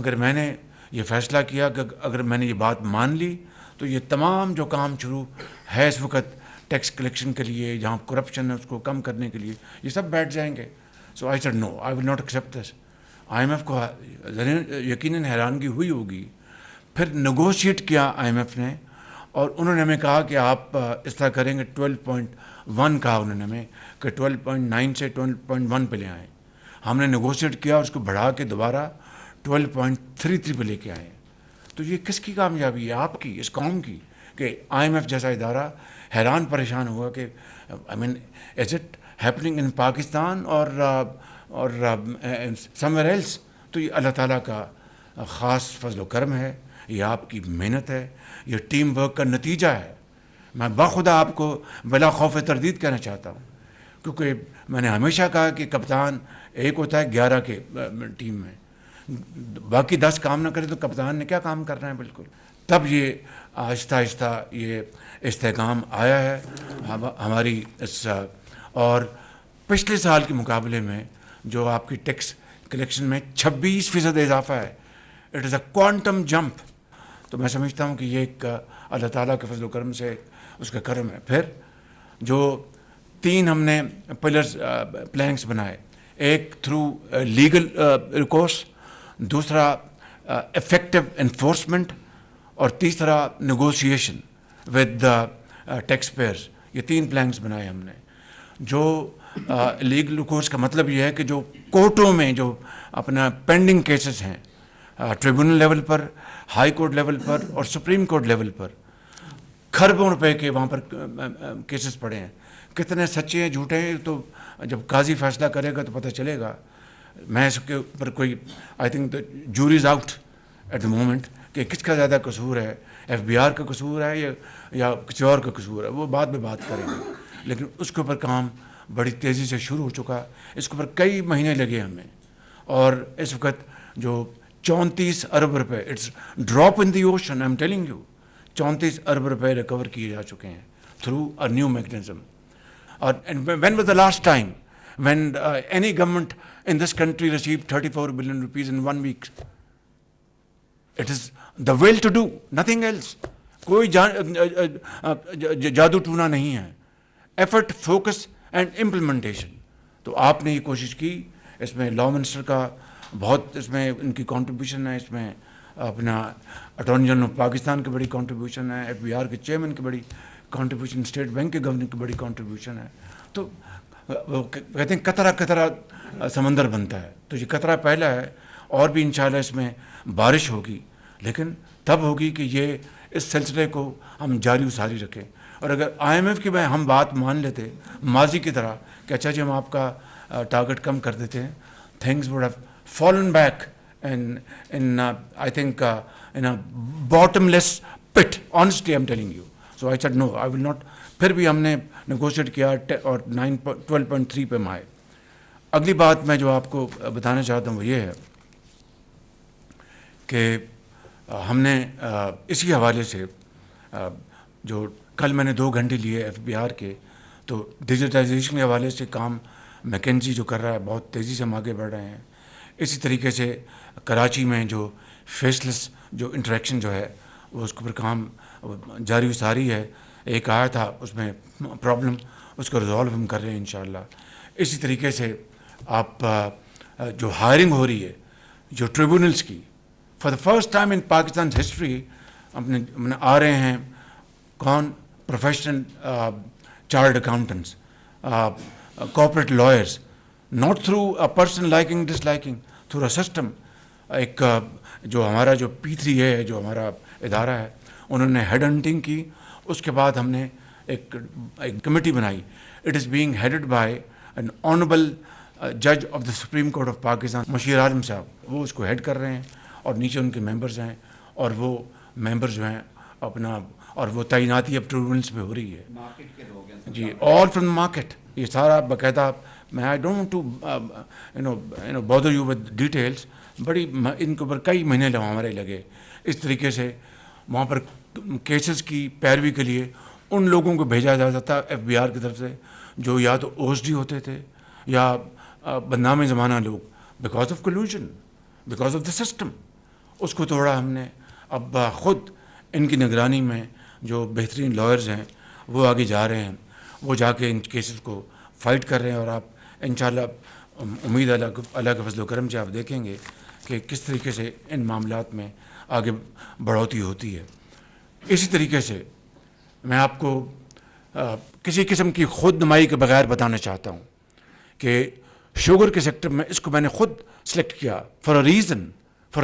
مگر میں نے یہ فیصلہ کیا کہ اگر میں نے یہ بات مان لی تو یہ تمام جو کام شروع ہے اس وقت ٹیکس کلیکشن کے لیے، جہاں کرپشن ہے اس کو کم کرنے کے لیے، یہ سب بیٹھ جائیں گے. So I said no, I will not accept this. I M F کو یقیناً حیرانگی ہوئی ہوگی. پھر نیگوشیٹ کیا آئی ایم ایف نے، اور انہوں نے ہمیں کہا کہ آپ اس طرح کریں گے. 12.1 کہا انہوں نے ہمیں کہ 12.9 سے 12.1 پہ لے آئیں. ہم نے نیگوشیٹ کیا، اس کو بڑھا کے دوبارہ 12.33 پہ لے کے آئے. تو یہ کس کی کامیابی ہے؟ آپ کی، اس قوم کی، کہ آئی ایم ایف جیسا ادارہ حیران پریشان ہوا کہ I mean is it happening in Pakistan اور سم ویئر ایلس. تو یہ اللہ تعالیٰ کا خاص فضل و کرم ہے، یہ آپ کی محنت ہے، یہ ٹیم ورک کا نتیجہ ہے. میں بخدا آپ کو بلا خوف تردید کہنا چاہتا ہوں، کیونکہ میں نے ہمیشہ کہا کہ کپتان ایک ہوتا ہے 11 کے ٹیم میں، باقی 10 کام نہ کرے تو کپتان نے کیا کام کرنا ہے. بالکل. تب یہ آہستہ آہستہ یہ استحکام آیا ہے ہماری اس. اور پچھلے سال کے مقابلے میں جو آپ کی ٹیکس کلیکشن میں 26% اضافہ ہے، it is a quantum jump. تو میں سمجھتا ہوں کہ یہ ایک اللہ تعالیٰ کے فضل و کرم سے اس کا کرم ہے. پھر جو 3 ہم نے پلرز پلانکس بنائے، ایک تھرو لیگل ریکورس، دوسرا افیکٹو انفورسمنٹ، اور تیسرا نیگوشیشن ود ٹیکس پیئرز. یہ 3 پلانکس بنائے ہم نے. جو لیگل ریکورس کا مطلب یہ ہے کہ جو کورٹوں میں جو اپنا پینڈنگ کیسز ہیں، ٹریبونل لیول پر، ہائی کورٹ لیول پر اور سپریم کورٹ لیول پر، کھربوں روپے کے وہاں پر کیسز پڑے ہیں. کتنے سچے ہیں جھوٹے ہیں تو جب قاضی فیصلہ کرے گا تو پتہ چلے گا. میں اس کے اوپر کوئی I think the jury is out at the moment کہ کس کا زیادہ قصور ہے، ایف بی آر کا قصور ہے یا کسی اور کا قصور ہے، وہ بعد میں بات کریں گے. لیکن اس کے اوپر کام بڑی تیزی سے شروع ہو چکا. اس کے اوپر کئی مہینے لگے ہمیں، اور اس وقت جو 34 ارب روپے، it's drop in the ocean, I am telling you, 34 ارب روپے ریکور کیے جا چکے ہیں تھرو اے نیو میکنزم. اور when was the last time when any government in this country received 34 billion rupees in 1 week? It is the will to do, nothing else. کوئی جادو ٹونا نہیں ہے. Effort, focus and implementation. تو آپ نے یہ کوشش کی. اس میں لا منسٹر کا بہت اس میں ان کی کنٹریبیوشن ہے، اس میں اپنا اٹارنی جنرل آف پاکستان کی بڑی کنٹریبیوشن ہے، ایف بی آر کے چیئرمین کی بڑی کنٹریبیوشن، اسٹیٹ بینک کے گورنر کی بڑی کنٹریبیوشن ہے. تو وہ کہتے ہیں قطرہ قطرہ سمندر بنتا ہے. تو یہ قطرہ پہلا ہے، اور بھی انشاءاللہ اس میں بارش ہوگی، لیکن تب ہوگی کہ یہ اس سلسلے کو ہم جاری و ساری رکھیں. اور اگر آئی ایم ایف کی ہم بات مان لیتے ماضی کی طرح کہ اچھا جی ہم آپ کا ٹارگٹ کم کر دیتے ہیں، things would have fallen back in I think in a bottomless pit, honestly I'm telling you. So I said no, I will not. پھر بھی ہم نے نیگوشیٹ کیا اور 12.3 پہ مائے. اگلی بات میں جو آپ کو بتانا چاہتا ہوں وہ یہ ہے کہ ہم نے اسی حوالے سے جو کل میں نے 2 گھنٹے لیے ایف بی آر کے، تو ڈیجیٹائزیشن کے حوالے سے کام میکنزی جو کر رہا ہے، بہت تیزی سے ہم آگے بڑھ رہے ہیں. اسی طریقے سے کراچی میں جو فیس لیس جو انٹریکشن جو ہے وہ اس کے اوپر کام جاری و ساری ہے. ایک آیا تھا اس میں پرابلم، اس کو ریزالو ہم کر رہے ہیں انشاءاللہ. اسی طریقے سے آپ جو ہائرنگ ہو رہی ہے جو ٹریبونلز کی، for the first time in Pakistan history اپنے آ رہے ہیں کون؟ Professional chartered accountants, corporate lawyers, not through a person liking disliking, through a system. ایک جو ہمارا جو P3 ہے، جو ہمارا ادارہ ہے، انہوں نے ہیڈ ہنٹنگ کی. اس کے بعد ہم نے ایک کمیٹی بنائی. It is being headed by an honourable جج of the supreme court of Pakistan, Mushir Alam صاحب. وہ اس کو ہیڈ کر رہے ہیں، اور نیچے ان کے ممبرز ہیں، اور وہ ممبر جو ہیں اپنا، اور وہ تعیناتی اب ٹریبونلز پہ ہو رہی ہے جی، آل فرام مارکیٹ. یہ سارا باقاعدہ میں I don't to bother you with details. بڑی ان کے اوپر کئی مہینے ہمارے لگے. اس طریقے سے وہاں پر کیسز کی پیروی کے لیے ان لوگوں کو بھیجا جاتا تھا ایف بی آر کی طرف سے جو یا تو او ایس ڈی ہوتے تھے یا بدنام زمانہ لوگ، because of collusion, because of the system. اس کو توڑا ہم نے. اب خود ان کی نگرانی میں جو بہترین لائرز ہیں وہ آگے جا رہے ہیں, وہ جا کے ان کیسز کو فائٹ کر رہے ہیں, اور آپ انشاءاللہ امید اللہ کے فضل و کرم سے آپ دیکھیں گے کہ کس طریقے سے ان معاملات میں آگے بڑھوتی ہوتی ہے. اسی طریقے سے میں آپ کو کسی قسم کی خود نمائی کے بغیر بتانا چاہتا ہوں کہ شوگر کے سیکٹر میں اس کو میں نے خود سلیکٹ کیا for a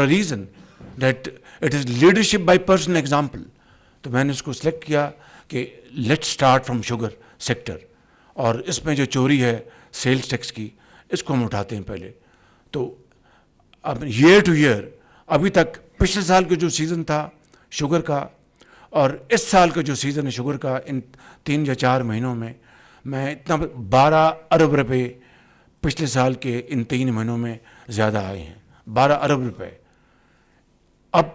reason that it is leadership by personal example. تو میں نے اس کو سلیکٹ کیا کہ let start from sugar sector, اور اس میں جو چوری ہے سیلز ٹیکس کی, اس کو ہم اٹھاتے ہیں پہلے. تو اب ایئر ٹو ایئر ابھی تک پچھلے سال کا جو سیزن تھا شوگر کا اور اس سال کا جو سیزن ہے شوگر کا, ان 3 یا 4 مہینوں میں اتنا 12 ارب روپے پچھلے سال کے ان 3 مہینوں میں زیادہ آئے ہیں. 12 ارب روپے. اب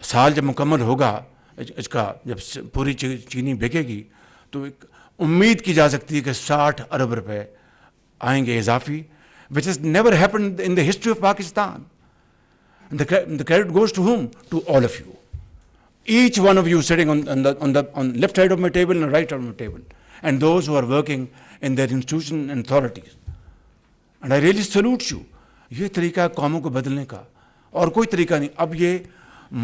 سال جب مکمل ہوگا اس کا, جب پوری چینی بکے گی تو ایک امید کی جا سکتی ہے کہ 60 ارب روپے آئیں گے اضافی, which has never happened in the history of Pakistan. The credit goes to whom? To all of you. Each one of you sitting on left side of my table and right side of my table, and those who are working in their institution and authorities. And I really salute you. یہ طریقہ ہے قوموں کو بدلنے کا, اور کوئی طریقہ نہیں. اب یہ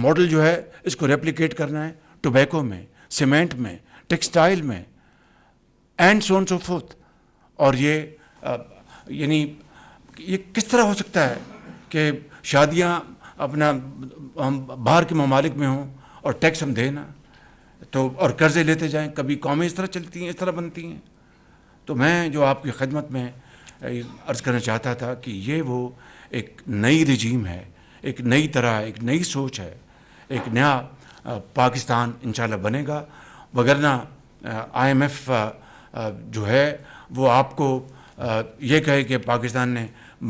ماڈل جو ہے اس کو ریپلیکیٹ کرنا ہے ٹوبیکو میں, سیمنٹ میں, ٹیکسٹائل میں, and so on so forth. اور یہ یعنی یہ کس طرح ہو سکتا ہے کہ شادیاں اپنا ہم باہر کے ممالک میں ہوں اور ٹیکس ہم دیں نا, تو اور قرضے لیتے جائیں, کبھی قومیں اس طرح چلتی ہیں, اس طرح بنتی ہیں. تو میں جو آپ کی خدمت میں عرض کرنا چاہتا تھا کہ یہ وہ ایک نئی رجیم ہے, ایک نئی طرح, ایک نئی سوچ ہے, ایک نیا پاکستان انشاءاللہ بنے گا. وگرنہ IMF جو ہے وہ آپ کو یہ کہے کہ پاکستان نے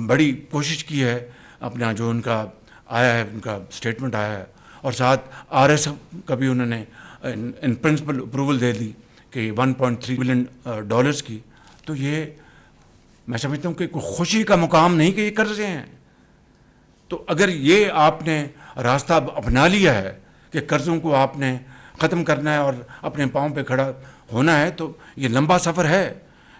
بڑی کوشش کی ہے, اپنا جو ان کا آیا ہے, ان کا اسٹیٹمنٹ آیا ہے, اور ساتھ RS کا بھی انہوں نے ان پرنسپل اپروول دے دی کہ 1.3 بلین ڈالرز کی. تو یہ میں سمجھتا ہوں کہ کوئی خوشی کا مقام نہیں کہ یہ قرضے ہیں. تو اگر یہ آپ نے راستہ اپنا لیا ہے کہ قرضوں کو آپ نے ختم کرنا ہے اور اپنے پاؤں پہ کھڑا ہونا ہے, تو یہ لمبا سفر ہے,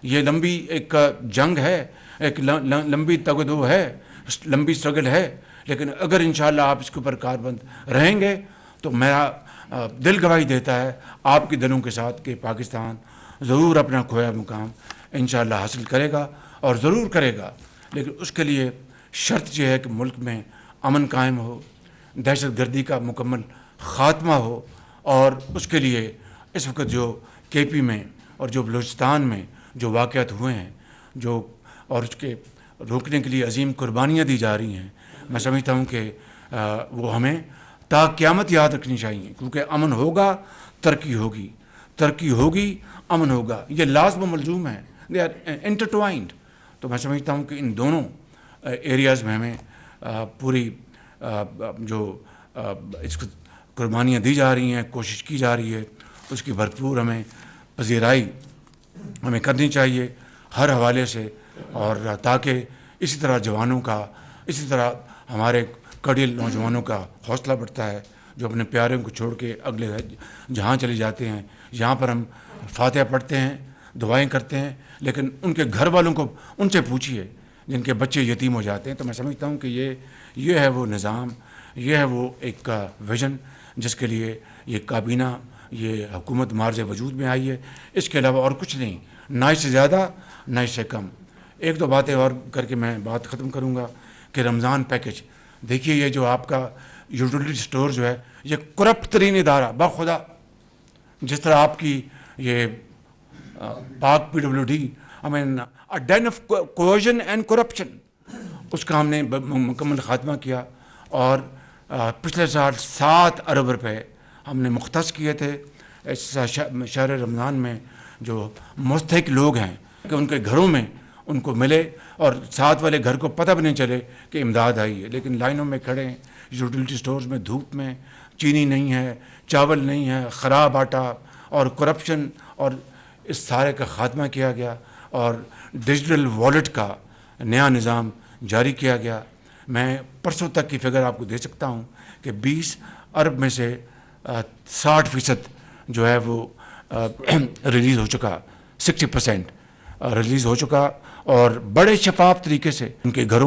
یہ لمبی ایک جنگ ہے, ایک لمبی تگدو ہے, لمبی اسٹرگل ہے. لیکن اگر انشاءاللہ آپ اس کے اوپر کاربند رہیں گے تو میرا دل گواہی دیتا ہے آپ کے دلوں کے ساتھ کہ پاکستان ضرور اپنا کھویا مقام انشاءاللہ حاصل کرے گا, اور ضرور کرے گا. لیکن اس کے لیے شرط یہ ہے کہ ملک میں امن قائم ہو, دہشت گردی کا مکمل خاتمہ ہو, اور اس کے لیے اس وقت جو KP میں اور جو بلوچستان میں جو واقعات ہوئے ہیں, جو اور اس کے روکنے کے لیے عظیم قربانیاں دی جا رہی ہیں, میں سمجھتا ہوں کہ وہ ہمیں تا قیامت یاد رکھنی چاہیے. کیونکہ امن ہوگا ترقی ہوگی, ترقی ہوگی امن ہوگا, یہ لازم و ملزوم ہے, دے آر انٹرٹوائنڈ. تو میں سمجھتا ہوں کہ ان دونوں ایریاز میں ہمیں پوری جو اس کو قربانیاں دی جا رہی ہیں, کوشش کی جا رہی ہے, اس کی بھرپور ہمیں پذیرائی ہمیں کرنی چاہیے ہر حوالے سے. اور تاکہ اسی طرح جوانوں کا, اسی طرح ہمارے کڑیل نوجوانوں کا حوصلہ بڑھتا ہے جو اپنے پیاروں کو چھوڑ کے اگلے جہاں چلے جاتے ہیں. یہاں پر ہم فاتحہ پڑھتے ہیں, دعائیں کرتے ہیں, لیکن ان کے گھر والوں کو ان سے پوچھیے جن کے بچے یتیم ہو جاتے ہیں. تو میں سمجھتا ہوں کہ یہ ہے وہ نظام, یہ ہے وہ ایک ویژن جس کے لیے یہ کابینہ, یہ حکومت مارز وجود میں آئی ہے. اس کے علاوہ اور کچھ نہیں, نہ اس سے زیادہ نہ اس سے کم. 1-2 باتیں اور کر کے میں بات ختم کروں گا کہ رمضان پیکج دیکھیے, یہ جو آپ کا یوٹیلیٹی اسٹور جو ہے یہ کرپٹ ترین ادارہ بخدا, جس طرح آپ کی یہ پاک PWD I mean a den of coercion and corruption, اس کا ہم نے مکمل خاتمہ کیا. اور پچھلے سال 7 ارب روپے ہم نے مختص کیے تھے اس شہر رمضان میں جو مستحق لوگ ہیں کہ ان کے گھروں میں ان کو ملے, اور ساتھ والے گھر کو پتہ بھی نہیں چلے کہ امداد آئی ہے. لیکن لائنوں میں کھڑے ہیں یوٹیلیٹی سٹورز میں, دھوپ میں, چینی نہیں ہے, چاول نہیں ہے, خراب آٹا اور کرپشن, اور اس سارے کا خاتمہ کیا گیا, اور ڈیجیٹل والیٹ کا نیا نظام جاری کیا گیا. میں پرسوں تک کی فگر آپ کو دے سکتا ہوں کہ 20 ارب میں سے 60% جو ہے وہ ریلیز ہو چکا، 60% ریلیز ہو چکا، اور بڑے شفاف طریقے سے ان کے گھروں